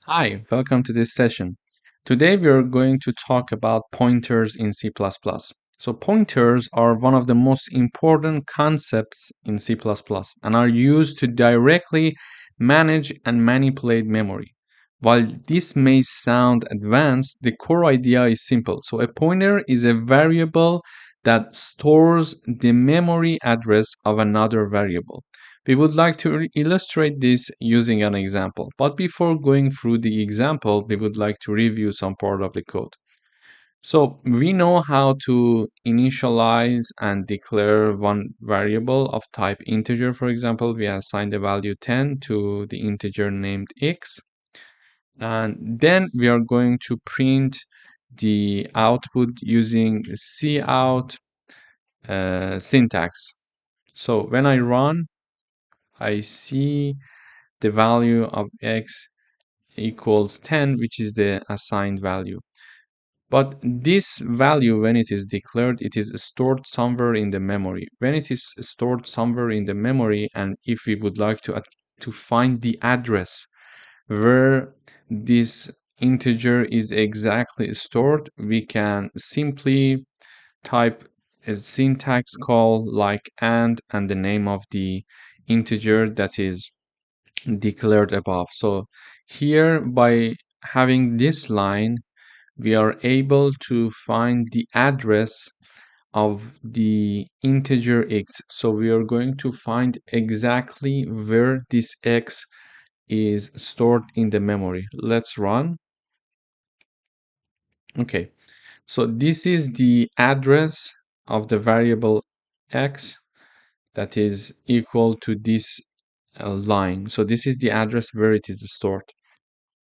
Hi, welcome to this session. Today we are going to talk about pointers in C++. So pointers are one of the most important concepts in C++ and are used to directly manage and manipulate memory. While this may sound advanced, the core idea is simple. So a pointer is a variable that stores the memory address of another variable. We would like to illustrate this using an example. But before going through the example, we would like to review some part of the code. So we know how to initialize and declare one variable of type integer. For example, we assign the value 10 to the integer named x. And then we are going to print the output using cout syntax. So when I run, I see the value of x equals 10, which is the assigned value. But this value, when it is declared, it is stored somewhere in the memory. When it is stored somewhere in the memory, and if we would like to find the address where this integer is exactly stored, we can simply type a syntax call like and the name of the integer that is declared above. So here by having this line, we are able to find the address of the integer x. So we are going to find exactly where this x is stored in the memory. Let's run. Okay, so this is the address of the variable x that is equal to this line. So this is the address where it is stored.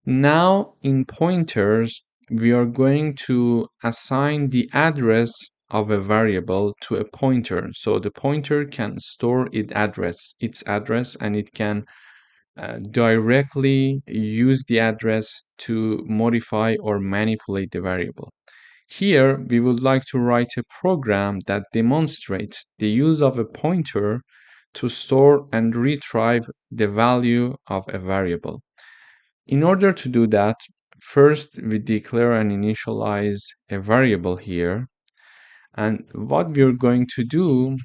Now in pointers, we are going to assign the address of a variable to a pointer. So the pointer can store its address, and it can directly use the address to modify or manipulate the variable. Here, we would like to write a program that demonstrates the use of a pointer to store and retrieve the value of a variable. In order to do that, first we declare and initialize a variable here. And what we're going to do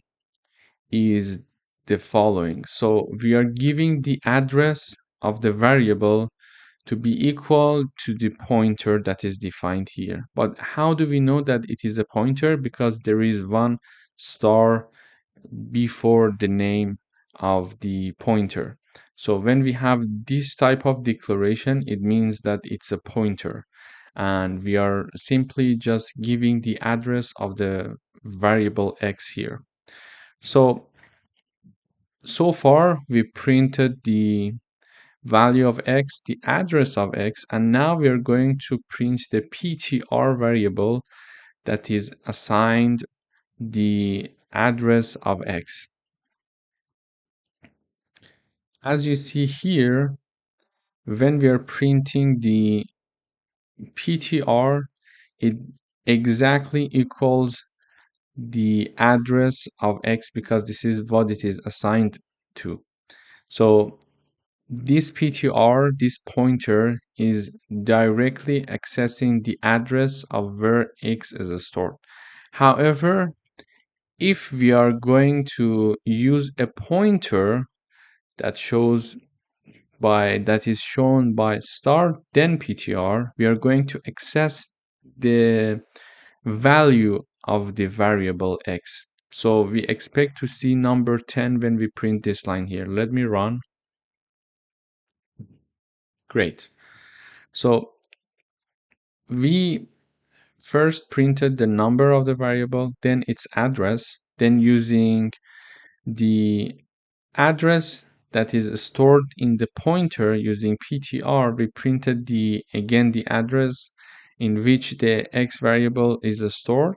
is the following. So we are giving the address of the variable to be equal to the pointer that is defined here. But how do we know that it is a pointer? Because there is one star before the name of the pointer. So when we have this type of declaration, it means that it's a pointer. And we are simply just giving the address of the variable x here. So far we printed the value of x, the address of x, and now we are going to print the ptr variable that is assigned the address of x. As you see here, when we are printing the ptr, it exactly equals the address of x because this is what it is assigned to. So this ptr, this pointer, is directly accessing the address of where x is stored. However, if we are going to use a pointer that is shown by star then ptr, we are going to access the value of the variable x. So we expect to see number 10 when we print this line here. Let me run. Great. So we first printed the number of the variable, then its address, then using the address that is stored in the pointer using ptr, we printed the address in which the x variable is stored.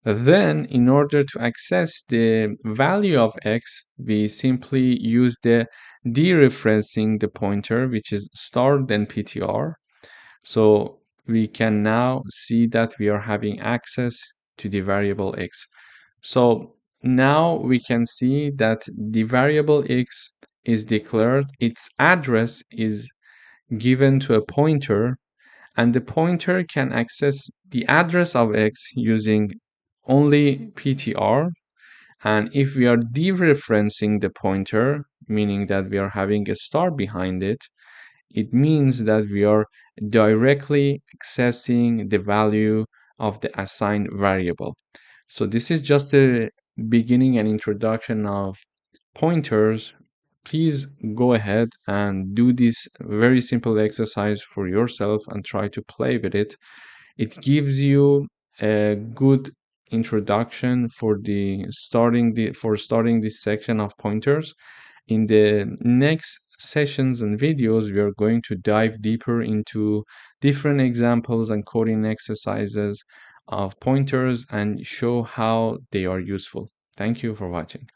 Then in order to access the value of x, we simply use the dereferencing the pointer, which is star then ptr. So we can now see that we are having access to the variable x. So now we can see that the variable x is declared, its address is given to a pointer, and the pointer can access the address of X using only PTR. And if we are dereferencing the pointer, meaning that we are having a star behind it, it means that we are directly accessing the value of the assigned variable. So this is just a beginning and introduction of pointers. Please go ahead and do this very simple exercise for yourself and try to play with it. It gives you a good introduction for starting this section of pointers. In the next sessions and videos, we are going to dive deeper into different examples and coding exercises of pointers and show how they are useful. Thank you for watching.